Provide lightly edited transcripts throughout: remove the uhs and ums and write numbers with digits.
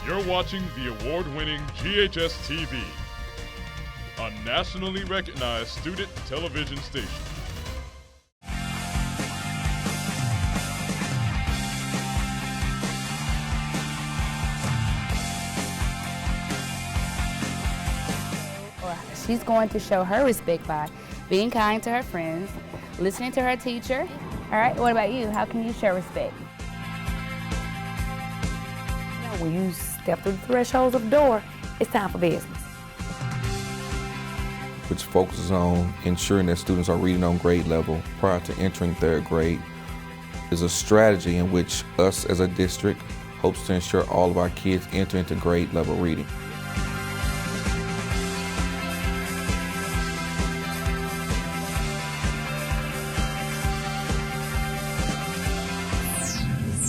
You're watching the award-winning GHS-TV, a nationally recognized student television station. She's going to show her respect by being kind to her friends, listening to her teacher. All right, what about you? How can you show respect? When you step through the thresholds of the door, it's time for business. Which focuses on ensuring that students are reading on grade level prior to entering third grade, is a strategy in which us as a district hopes to ensure all of our kids enter into grade level reading.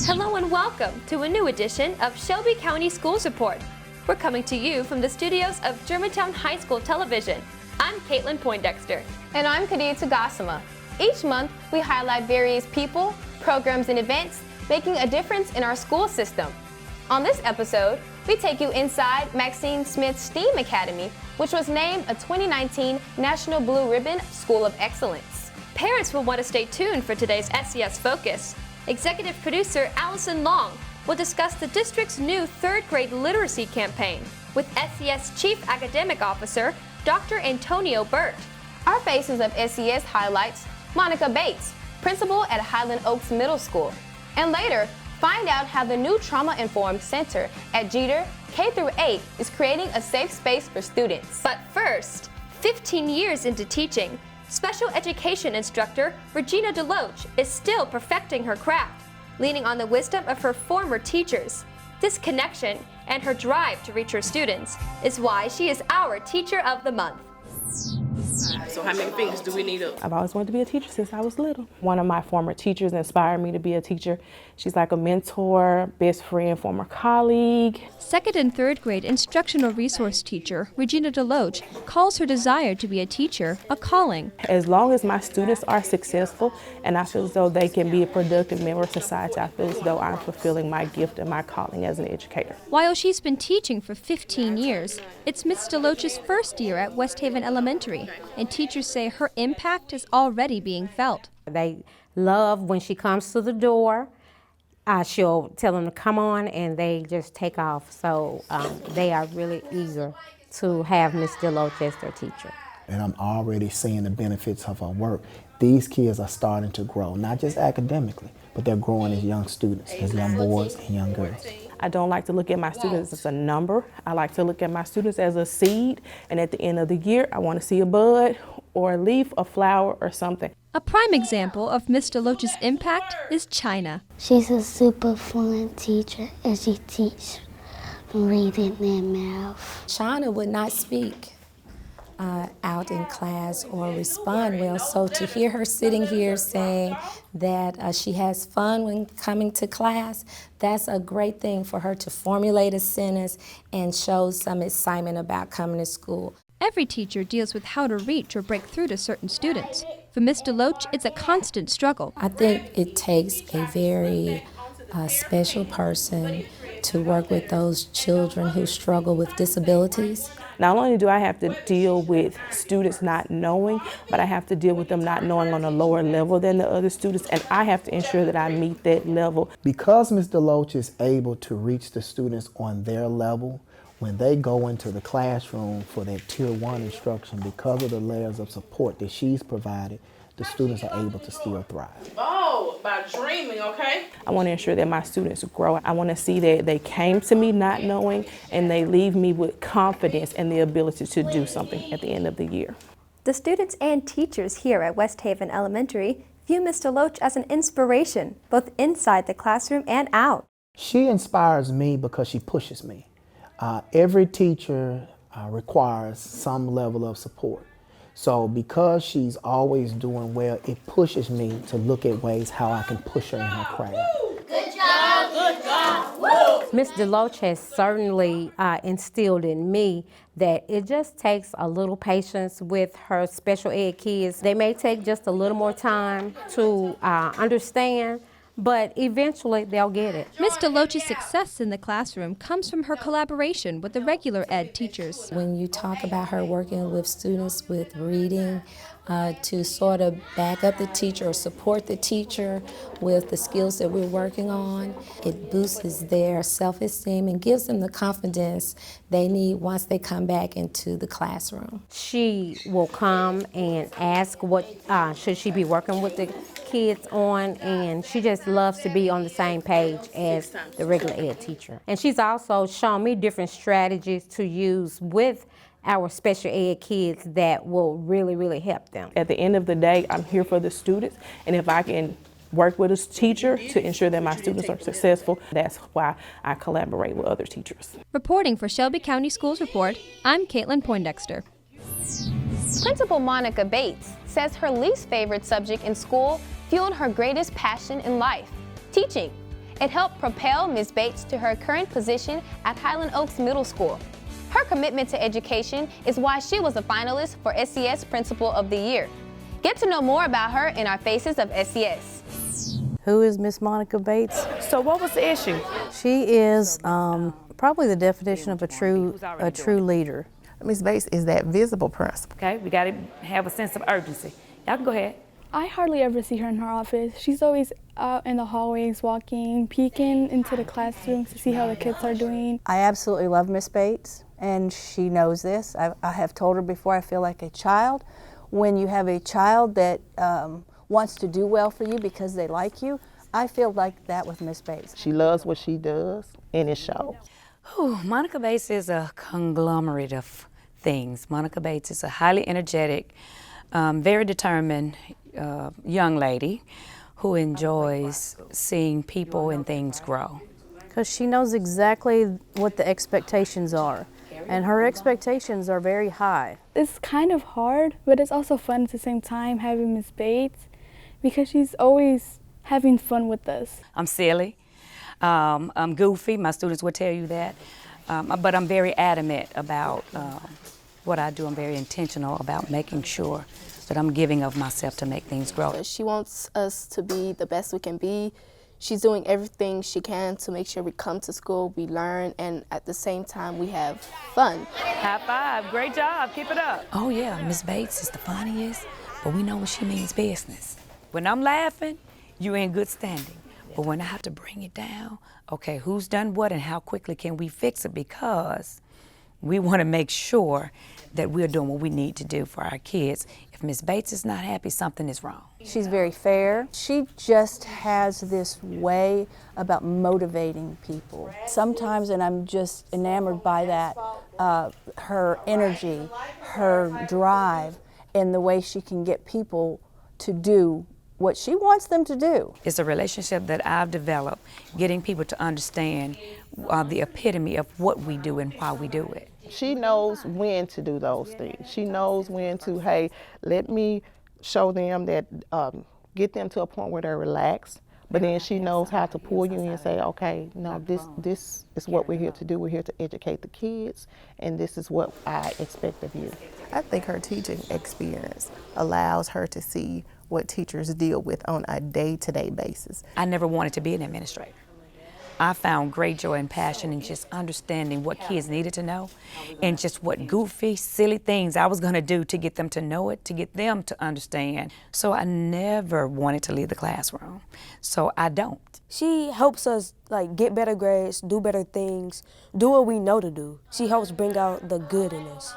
Hello and welcome to a new edition of Shelby County Schools Report. We're coming to you from the studios of Germantown High School Television. I'm Caitlin Poindexter. And I'm Kadia Tagasima. Each month, we highlight various people, programs, and events making a difference in our school system. On this episode, we take you inside Maxine Smith STEAM Academy, which was named a 2019 National Blue Ribbon School of Excellence. Parents will want to stay tuned for today's SES Focus. Executive producer Allison Long will discuss the district's new third grade literacy campaign with SES Chief Academic Officer Dr. Antonio Burt. Our Faces of SES highlights Monica Bates, principal at Highland Oaks Middle School. And later, find out how the new Trauma-Informed Center at Jeter K-8 is creating a safe space for students. But first, 15 years into teaching, special education instructor Regina DeLoach is still perfecting her craft, leaning on the wisdom of her former teachers. This connection and her drive to reach her students is why she is our Teacher of the Month. So how many fingers do we need up? I've always wanted to be a teacher since I was little. One of my former teachers inspired me to be a teacher. She's like a mentor, best friend, former colleague. Second and third grade instructional resource teacher Regina DeLoach calls her desire to be a teacher a calling. As long as my students are successful and I feel as though they can be a productive member of society, I feel as though I'm fulfilling my gift and my calling as an educator. While she's been teaching for 15 years, it's Miss DeLoach's first year at West Haven Elementary, and teachers say her impact is already being felt. They love when she comes to the door. She'll tell them to come on, and they just take off. So they are really eager to have Miss DeLoach as their teacher. And I'm already seeing the benefits of her work. These kids are starting to grow, not just academically, but they're growing as young students, as young boys and young girls. I don't like to look at my students as a number. I like to look at my students as a seed, and at the end of the year, I want to see a bud or a leaf, a flower, or something. A prime example of Miss DeLoach's impact is China. She's a super fun teacher, and she teaches reading and math. China would not speak out in class or respond well, so to hear her sitting here saying that she has fun when coming to class, that's a great thing for her to formulate a sentence and show some excitement about coming to school. Every teacher deals with how to reach or break through to certain students. For Miss DeLoach, it's a constant struggle. I think it takes a very special person to work with those children who struggle with disabilities. Not only do I have to deal with students not knowing, but I have to deal with them not knowing on a lower level than the other students, and I have to ensure that I meet that level. Because Ms. DeLoach is able to reach the students on their level, when they go into the classroom for that Tier 1 instruction, because of the layers of support that she's provided, the students are able to still thrive. Oh, by dreaming, okay? I want to ensure that my students grow. I want to see that they came to me not knowing, and they leave me with confidence and the ability to do something at the end of the year. The students and teachers here at West Haven Elementary view Miss DeLoach as an inspiration, both inside the classroom and out. She inspires me because she pushes me. Every teacher requires some level of support. So because she's always doing well, it pushes me to look at ways how I can push her in her craft. Good job, good job, woo! Miss DeLoach has certainly instilled in me that it just takes a little patience with her special ed kids. They may take just a little more time to understand, but eventually they'll get it. Ms. DeLoach's success in the classroom comes from her collaboration with the regular ed teachers. When you talk about her working with students with reading, to sort of back up the teacher or support the teacher with the skills that we're working on, it boosts their self-esteem and gives them the confidence they need once they come back into the classroom. She will come and ask what should she be working with the kids on, and she just loves to be on the same page as the regular ed teacher. And she's also shown me different strategies to use with our special ed kids that will really, really help them. At the end of the day, I'm here for the students, and if I can work with a teacher to ensure that my students are successful, that's why I collaborate with other teachers. Reporting for Shelby County Schools Report, I'm Caitlin Poindexter. Principal Monica Bates says her least favorite subject in school fueled her greatest passion in life, teaching. It helped propel Ms. Bates to her current position at Highland Oaks Middle School. Her commitment to education is why she was a finalist for SES Principal of the Year. Get to know more about her in our Faces of SES. Who is Miss Monica Bates? So what was the issue? She is probably the definition of a true leader. Miss Bates is that visible principal. Okay, we got to have a sense of urgency. Y'all can go ahead. I hardly ever see her in her office. She's always out in the hallways walking, peeking into the classrooms to see how the kids are doing. I absolutely love Miss Bates, and she knows this. I have told her before, I feel like a child. When you have a child that wants to do well for you because they like you, I feel like that with Miss Bates. She loves what she does, and it shows. Monica Bates is a conglomerate of things. Monica Bates is a highly energetic, very determined young lady who enjoys seeing people and things grow. Because she knows exactly what the expectations are, and her expectations are very high. It's kind of hard, but it's also fun at the same time having Miss Bates because she's always having fun with us. I'm silly, I'm goofy, my students will tell you that, but I'm very adamant about what I do. I'm very intentional about making sure that I'm giving of myself to make things grow. She wants us to be the best we can be. She's doing everything she can to make sure we come to school, we learn, and at the same time we have fun. High five, great job, keep it up. Oh yeah, Miss Bates is the funniest, but we know when she means business. When I'm laughing, you're in good standing. But when I have to bring it down, okay, who's done what and how quickly can we fix it? Because we want to make sure that we're doing what we need to do for our kids. If Miss Bates is not happy, something is wrong. She's very fair. She just has this way about motivating people. Sometimes, and I'm just enamored by that, her energy, her drive, and the way she can get people to do what she wants them to do. It's a relationship that I've developed, getting people to understand the epitome of what we do and why we do it. She knows when to do those things. She knows when to, hey, let me show them that, get them to a point where they're relaxed. But then she knows how to pull you in and say, okay, no, this is what we're here to do. We're here to educate the kids, and this is what I expect of you. I think her teaching experience allows her to see what teachers deal with on a day-to-day basis. I never wanted to be an administrator. I found great joy and passion in just understanding what kids needed to know and just what goofy, silly things I was going to do to get them to know it, to get them to understand. So I never wanted to leave the classroom. So I don't. She helps us get better grades, do better things, do what we know to do. She helps bring out the good in us.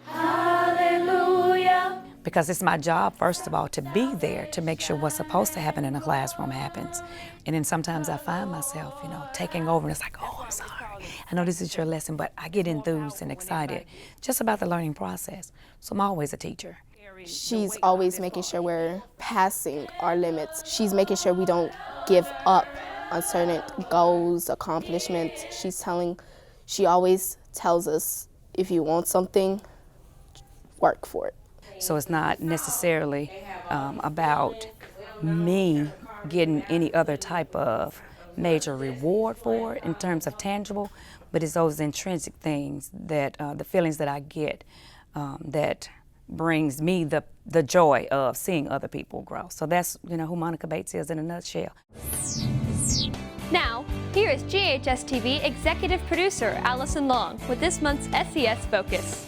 Hallelujah. Because it's my job, first of all, to be there to make sure what's supposed to happen in a classroom happens. And then sometimes I find myself, taking over, and it's like, oh, I'm sorry. I know this is your lesson, but I get enthused and excited just about the learning process. So I'm always a teacher. She's always making sure we're passing our limits. She's making sure we don't give up on certain goals, accomplishments. She always tells us, if you want something, work for it. So it's not necessarily about me getting any other type of major reward for it in terms of tangible, but it's those intrinsic things that the feelings that I get that brings me the joy of seeing other people grow. So that's, who Monica Bates is in a nutshell. Now, here is GHS-TV executive producer Allison Long with this month's SES Focus.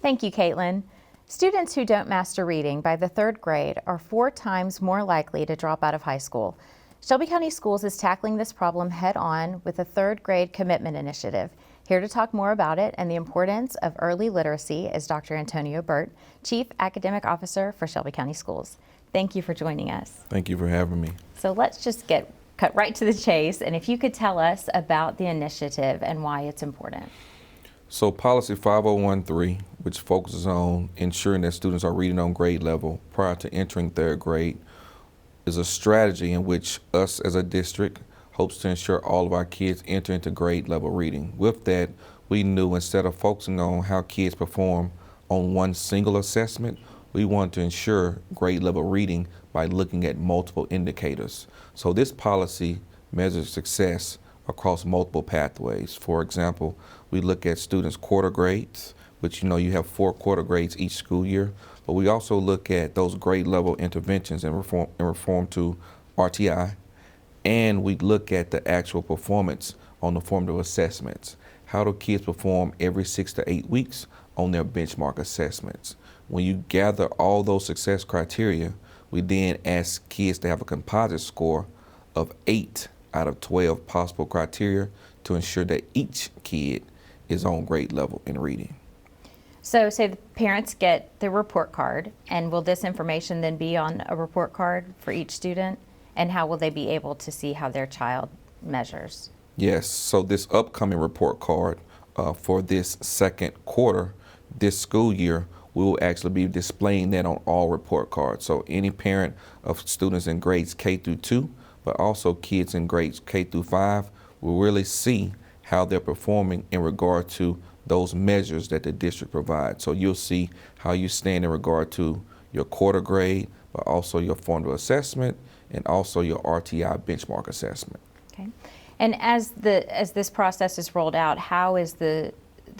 Thank you, Caitlin. Students who don't master reading by the 3rd grade are 4 times more likely to drop out of high school. Shelby County Schools is tackling this problem head-on with a 3rd grade commitment initiative. Here to talk more about it and the importance of early literacy is Dr. Antonio Burt, Chief Academic Officer for Shelby County Schools. Thank you for joining us. Thank you for having me. So let's just cut right to the chase, and if you could tell us about the initiative and why it's important. So Policy 5013, which focuses on ensuring that students are reading on grade level prior to entering 3rd grade, is a strategy in which us as a district hopes to ensure all of our kids enter into grade level reading. With that, we knew instead of focusing on how kids perform on one single assessment, we want to ensure grade level reading by looking at multiple indicators. So this policy measures success across multiple pathways. For example, we look at students' quarter grades, which you have 4 quarter grades each school year, but we also look at those grade level interventions and reform to RTI, and we look at the actual performance on the formative assessments. How do kids perform every 6 to 8 weeks on their benchmark assessments? When you gather all those success criteria, we then ask kids to have a composite score of 8 out of 12 possible criteria to ensure that each kid is on grade level in reading. So say the parents get the report card, and will this information then be on a report card for each student? And how will they be able to see how their child measures? Yes, so this upcoming report card for this 2nd quarter, this school year, we will actually be displaying that on all report cards. So any parent of students in grades K through 2, but also kids in grades K through 5, will really see how they're performing in regard to those measures that the district provides. So you'll see how you stand in regard to your quarter grade, but also your formative assessment, and also your RTI benchmark assessment. Okay. And as this process is rolled out, how is the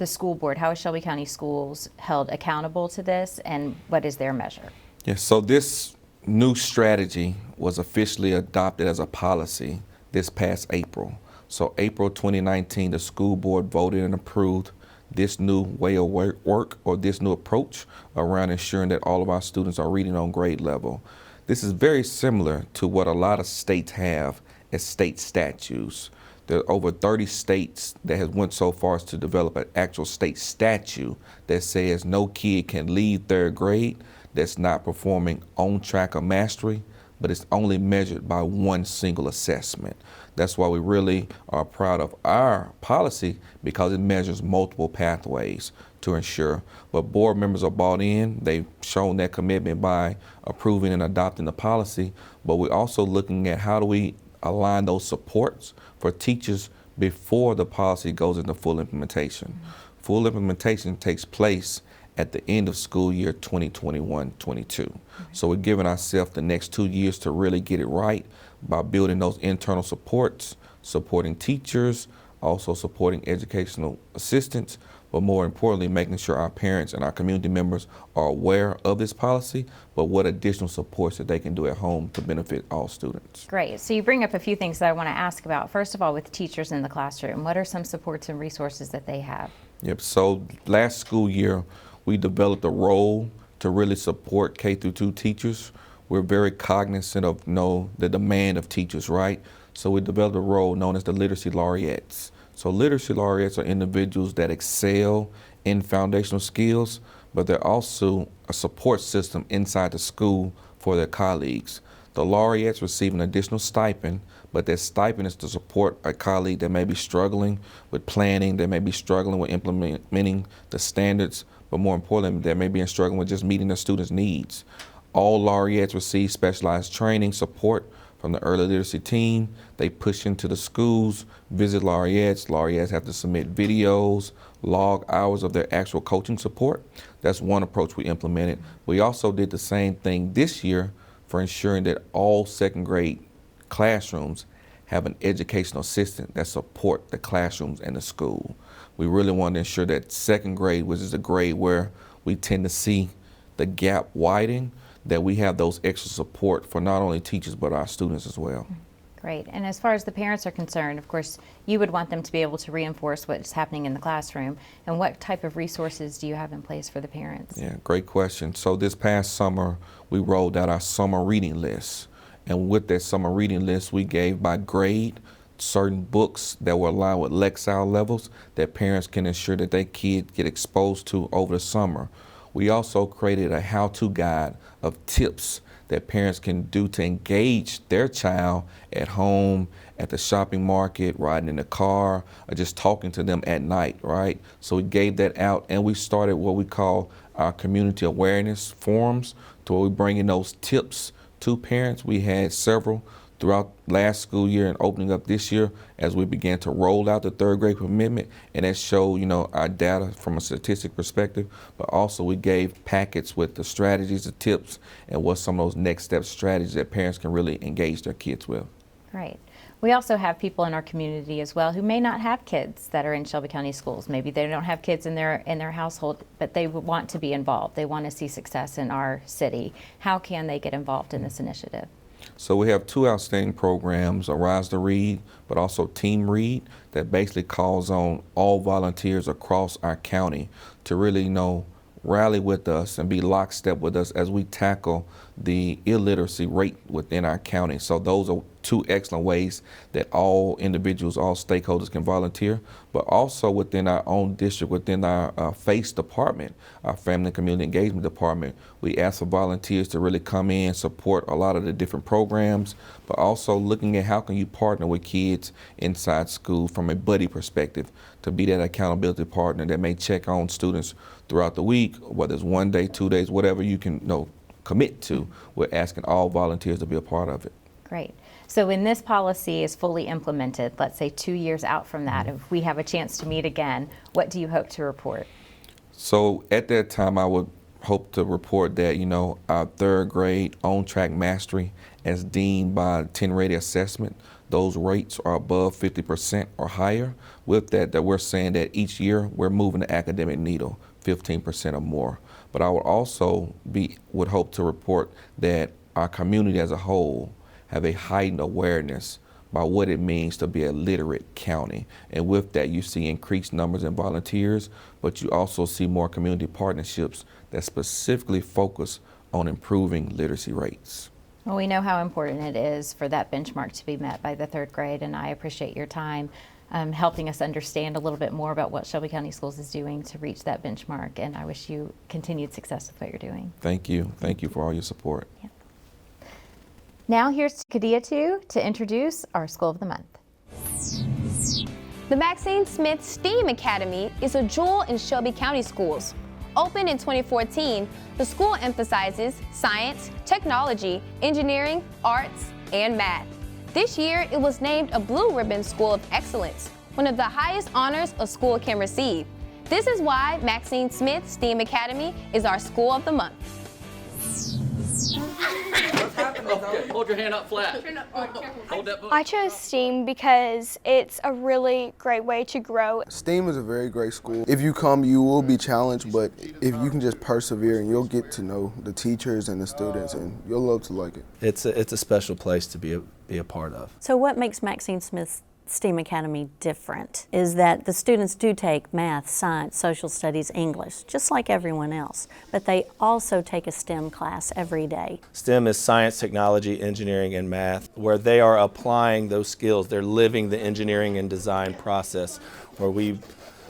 school board, how is Shelby County Schools held accountable to this, and what is their measure? Yes, so this new strategy was officially adopted as a policy this past April. So April 2019, the school board voted and approved this new way of work or this new approach around ensuring that all of our students are reading on grade level. This is very similar to what a lot of states have as state statutes. There are over 30 states that have went so far as to develop an actual state statute that says no kid can leave 3rd grade that's not performing on track or mastery, but it's only measured by one single assessment. That's why we really are proud of our policy, because it measures multiple pathways to ensure. But board members are bought in. They've shown that commitment by approving and adopting the policy, but we're also looking at how do we align those supports for teachers before the policy goes into full implementation. Full implementation takes place at the end of school year 2021-22. So we're giving ourselves the next 2 years to really get it right by building those internal supports, supporting teachers, also supporting educational assistants, but more importantly, making sure our parents and our community members are aware of this policy, but what additional supports that they can do at home to benefit all students. Great. So you bring up a few things that I want to ask about. First of all, with teachers in the classroom, what are some supports and resources that they have? Yep, so last school year, we developed a role to really support K through 2 teachers. We're very cognizant of the demand of teachers, right? So we developed a role known as the Literacy Laureates. So Literacy Laureates are individuals that excel in foundational skills, but they're also a support system inside the school for their colleagues. The laureates receive an additional stipend, but that stipend is to support a colleague that may be struggling with planning, that may be struggling with implementing the standards, but more importantly, that may be struggling with just meeting their students' needs. All laureates receive specialized training support from the early literacy team. They push into the schools, visit laureates. Laureates have to submit videos, log hours of their actual coaching support. That's one approach we implemented. We also did the same thing this year for ensuring that all 2nd grade classrooms have an educational assistant that support the classrooms and the school. We really want to ensure that 2nd grade, which is a grade where we tend to see the gap widen, that we have those extra support for not only teachers but our students as well. Great. And as far as the parents are concerned, of course, you would want them to be able to reinforce what's happening in the classroom. And what type of resources do you have in place for the parents? Yeah, great question. So this past summer, we rolled out our summer reading list. And with that summer reading list, we gave by grade certain books that were aligned with Lexile levels that parents can ensure that their kids get exposed to over the summer. We also created a how-to guide of tips that parents can do to engage their child at home, at the shopping market, riding in the car, or just talking to them at night, right? So we gave that out, and we started what we call our community awareness forums, to where we bring in those tips to parents. We had several throughout last school year and opening up this year as we began to roll out the third grade commitment, and that showed, our data from a statistic perspective, but also we gave packets with the strategies, the tips, and what some of those next step strategies that parents can really engage their kids with. Great. We also have people in our community as well who may not have kids that are in Shelby County schools. Maybe they don't have kids in their household, but they would want to be involved. They want to see success in our city. How can they get involved in this initiative? So we have two outstanding programs, Arise to Read, but also Team Read, that basically calls on all volunteers across our county to really, rally with us and be lockstep with us as we tackle the illiteracy rate within our county. So those are two excellent ways that all individuals, all stakeholders can volunteer, but also within our own district, within our FACE department, our Family and Community Engagement department, we ask for volunteers to really come in, support a lot of the different programs, but also looking at how can you partner with kids inside school from a buddy perspective to be that accountability partner that may check on students throughout the week, whether it's 1 day, 2 days, whatever you can commit to. We're asking all volunteers to be a part of it. Great. So when this policy is fully implemented, let's say 2 years out from that, if we have a chance to meet again, what do you hope to report? So at that time, I would hope to report that, our third grade on-track mastery as deemed by 10-rated assessment, those rates are above 50% or higher. With that we're saying that each year we're moving the academic needle 15% or more. But I would also would hope to report that our community as a whole have a heightened awareness about what it means to be a literate county. And with that, you see increased numbers in volunteers, but you also see more community partnerships that specifically focus on improving literacy rates. Well, we know how important it is for that benchmark to be met by the third grade, and I appreciate your time helping us understand a little bit more about what Shelby County Schools is doing to reach that benchmark, and I wish you continued success with what you're doing. Thank you. Thank you for all your support. Yeah. Now here's Kadia 2 to introduce our School of the Month. The Maxine Smith STEAM Academy is a jewel in Shelby County schools. Opened in 2014, the school emphasizes science, technology, engineering, arts, and math. This year, it was named a Blue Ribbon School of Excellence, one of the highest honors a school can receive. This is why Maxine Smith STEAM Academy is our School of the Month. Okay, hold your hand up flat. Hold that book. I chose STEAM because it's a really great way to grow. STEAM is a very great school. If you come, you will be challenged, but if you can just persevere, and you'll get to know the teachers and the students, and you'll love to like it. It's a special place to be a part of. So what makes Maxine Smith STEAM Academy different is that the students do take math, science, social studies, English, just like everyone else, but they also take a STEM class every day. STEM is science, technology, engineering, and math, where they are applying those skills. They're living the engineering and design process, where we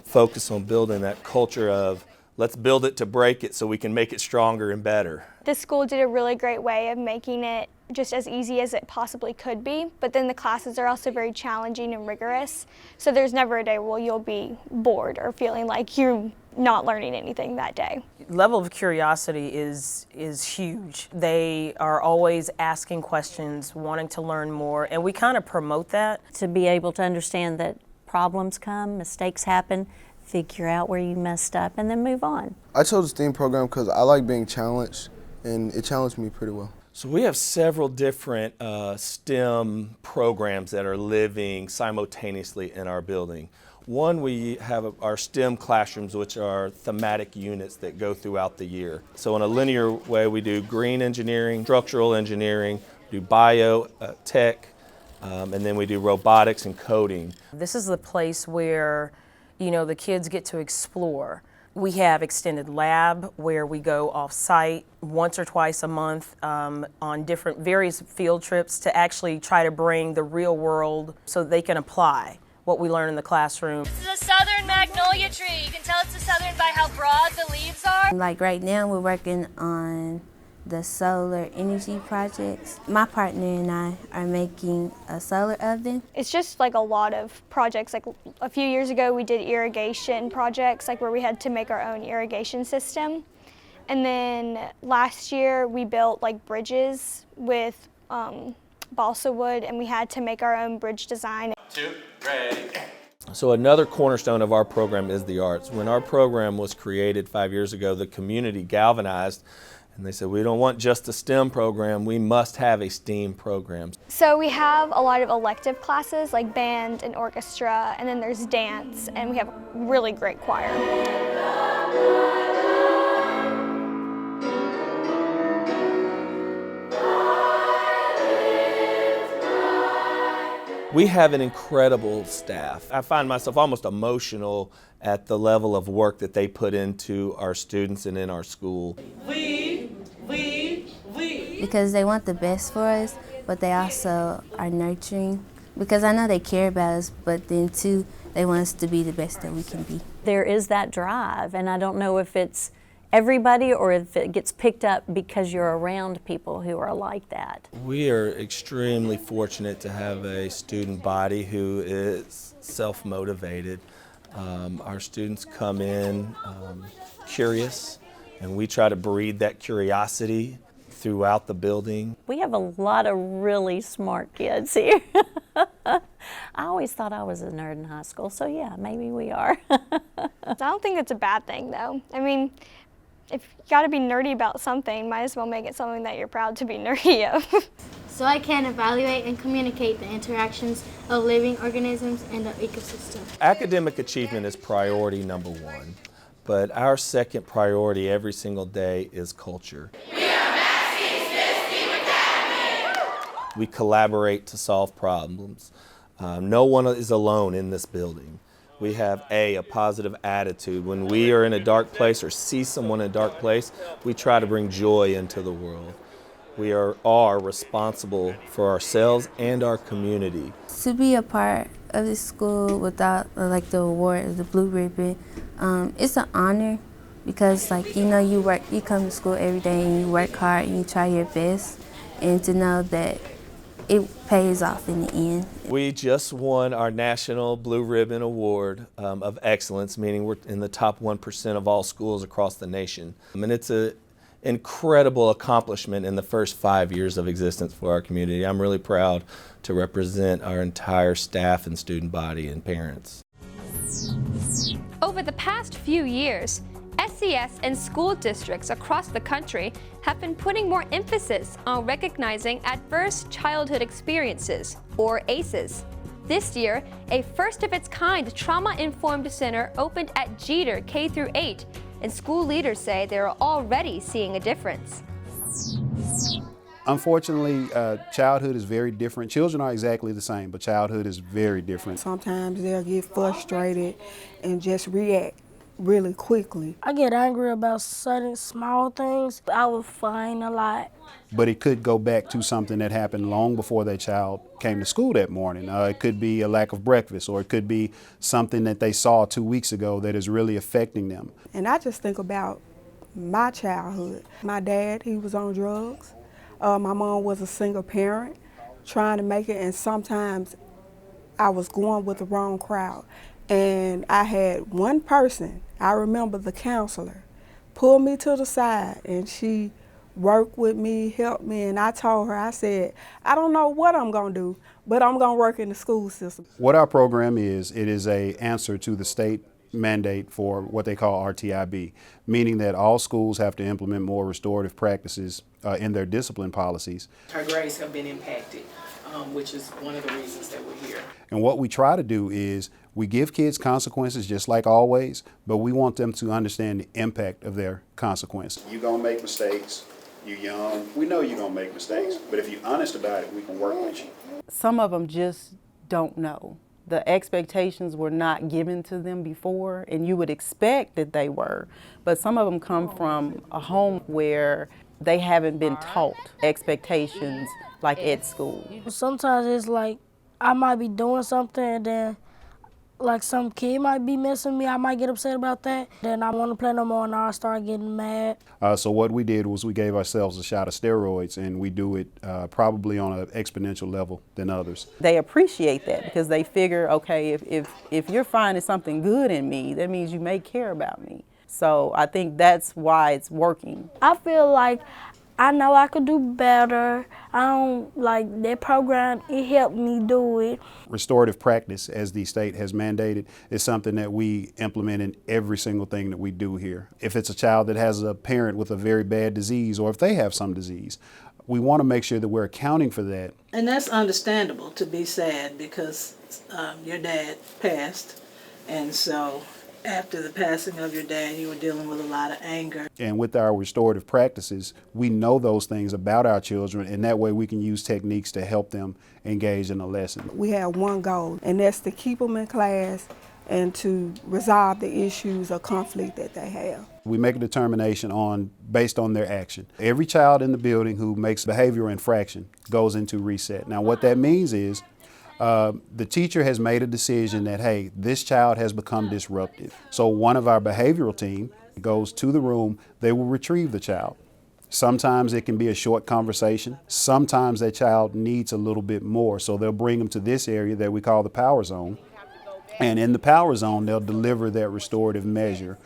focus on building that culture of let's build it to break it so we can make it stronger and better. This school did a really great way of making it just as easy as it possibly could be, but then the classes are also very challenging and rigorous, so there's never a day where you'll be bored or feeling like you're not learning anything that day. Level of curiosity is huge. They are always asking questions, wanting to learn more, and we kind of promote that. To be able to understand that problems come, mistakes happen, figure out where you messed up, and then move on. I chose the STEAM program because I like being challenged, and it challenged me pretty well. So we have several different STEM programs that are living simultaneously in our building. One, we have our STEM classrooms, which are thematic units that go throughout the year. So in a linear way, we do green engineering, structural engineering, do bio, tech, and then we do robotics and coding. This is the place where, you know, the kids get to explore. We have extended lab where we go off-site once or twice a month on different various field trips to actually try to bring the real world so they can apply what we learn in the classroom. This is a southern magnolia tree. You can tell it's a southern by how broad the leaves are. Like right now we're working on the solar energy projects. My partner and I are making a solar oven. It's just like a lot of projects. Like a few years ago we did irrigation projects, like where we had to make our own irrigation system. And then last year we built like bridges with balsa wood, and we had to make our own bridge design. 2, ready. So another cornerstone of our program is the arts. When our program was created 5 years ago, the community galvanized and they said, we don't want just a STEM program, we must have a STEAM program. So we have a lot of elective classes like band and orchestra, and then there's dance, and we have a really great choir. We have an incredible staff. I find myself almost emotional at the level of work that they put into our students and in our school. Because they want the best for us, but they also are nurturing. Because I know they care about us, but then too, they want us to be the best that we can be. There is that drive, and I don't know if it's everybody or if it gets picked up because you're around people who are like that. We are extremely fortunate to have a student body who is self-motivated. Our students come in curious, and we try to breed that curiosity throughout the building. We have a lot of really smart kids here. I always thought I was a nerd in high school, so yeah, maybe we are. I don't think it's a bad thing though. I mean, if you gotta be nerdy about something, might as well make it something that you're proud to be nerdy of. So I can evaluate and communicate the interactions of living organisms and the ecosystem. Academic achievement is priority number one, but our second priority every single day is culture. We collaborate to solve problems. No one is alone in this building. We have a positive attitude. When we are in a dark place or see someone in a dark place, we try to bring joy into the world. We are responsible for ourselves and our community. To be a part of this school without like the award, the blue ribbon, it's an honor because like, you know, you come to school every day and you work hard and you try your best, and to know that it pays off in the end. We just won our National Blue Ribbon Award of Excellence, meaning we're in the top 1% of all schools across the nation. And it's an incredible accomplishment in the first 5 years of existence for our community. I'm really proud to represent our entire staff and student body and parents. Over the past few years, SES and school districts across the country have been putting more emphasis on recognizing adverse childhood experiences, or ACEs. This year, a first-of-its-kind trauma-informed center opened at Jeter K-8, and school leaders say they're already seeing a difference. Unfortunately, childhood is very different. Children are exactly the same, but childhood is very different. Sometimes they'll get frustrated and just react really quickly. I get angry about certain small things. I would whine a lot. But it could go back to something that happened long before that child came to school that morning. It could be a lack of breakfast, or it could be something that they saw 2 weeks ago that is really affecting them. And I just think about my childhood. My dad, he was on drugs. My mom was a single parent trying to make it, and sometimes I was going with the wrong crowd. And I had one person, I remember the counselor, pull me to the side, and she worked with me, helped me, and I told her, I said, I don't know what I'm gonna do, but I'm gonna work in the school system. What our program is, it is an answer to the state mandate for what they call RTIB, meaning that all schools have to implement more restorative practices in their discipline policies. Her grades have been impacted, which is one of the reasons that we're here. And what we try to do is We give kids consequences just like always, but we want them to understand the impact of their consequences. You're going to make mistakes. You're young. We know you're going to make mistakes, but if you're honest about it, we can work with you. Some of them just don't know. The expectations were not given to them before, and you would expect that they were, but some of them come from a home where they haven't been taught expectations like at school. Sometimes it's like I might be doing something and then like some kid might be missing me. I might get upset about that. Then I want to play no more and I start getting mad. So what we did was we gave ourselves a shot of steroids, and we do it probably on an exponential level than others. They appreciate that because they figure, okay, if you're finding something good in me, that means you may care about me. So I think that's why it's working. I feel like I know I could do better. I don't like that program. It helped me do it. Restorative practice, as the state has mandated, is something that we implement in every single thing that we do here. If it's a child that has a parent with a very bad disease, or if they have some disease, we want to make sure that we're accounting for that. And that's understandable to be sad because your dad passed, and so after the passing of your dad, you were dealing with a lot of anger. And with our restorative practices, we know those things about our children, and that way we can use techniques to help them engage in a lesson. We have one goal, and that's to keep them in class and to resolve the issues or conflict that they have. We make a determination based on their action. Every child in the building who makes a behavioral infraction goes into reset. Now what that means is the teacher has made a decision that, hey, this child has become disruptive. So one of our behavioral team goes to the room, they will retrieve the child. Sometimes it can be a short conversation. Sometimes that child needs a little bit more. So they'll bring them to this area that we call the power zone. And in the power zone, they'll deliver that restorative measure,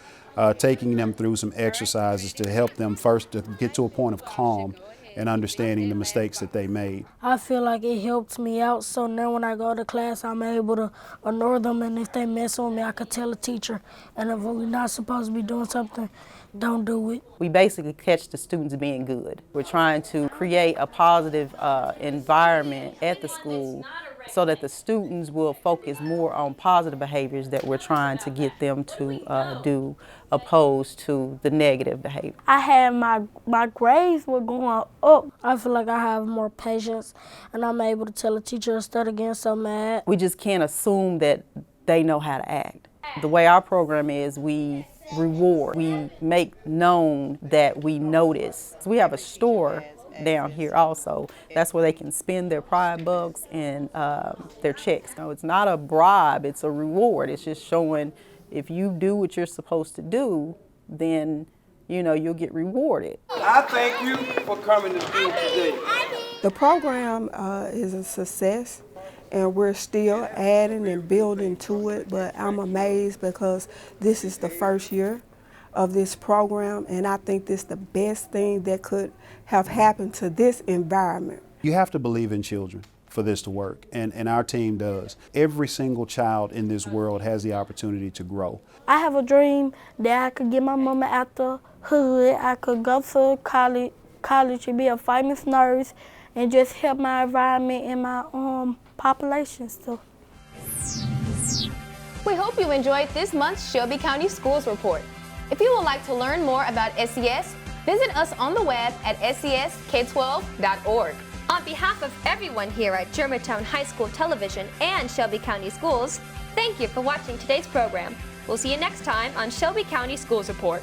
taking them through some exercises to help them first to get to a point of calm and understanding the mistakes that they made. I feel like it helps me out, so now when I go to class, I'm able to ignore them, and if they mess with me, I could tell the teacher. And if we're not supposed to be doing something, don't do it. We basically catch the students being good. We're trying to create a positive environment at the school so that the students will focus more on positive behaviors that we're trying to get them to do, opposed to the negative behavior. I had my grades were going up. I feel like I have more patience, and I'm able to tell a teacher instead of getting so mad. We just can't assume that they know how to act. The way our program is, we reward. We make known that we notice. So we have a store down here also. That's where they can spend their Pride bucks and their checks. No, it's not a bribe, it's a reward. It's just showing if you do what you're supposed to do, then you'll get rewarded. I thank you for coming to school today. The program is a success, and we're still adding and building to it, but I'm amazed because this is the first year of this program, and I think this is the best thing that could have happened to this environment. You have to believe in children for this to work, and our team does. Every single child in this world has the opportunity to grow. I have a dream that I could get my mama out the hood, I could go to college and be a famous nurse and just help my environment and my population stuff. We hope you enjoyed this month's Shelby County Schools Report. If you would like to learn more about SES, visit us on the web at sesk12.org. On behalf of everyone here at Germantown High School Television and Shelby County Schools, thank you for watching today's program. We'll see you next time on Shelby County Schools Report.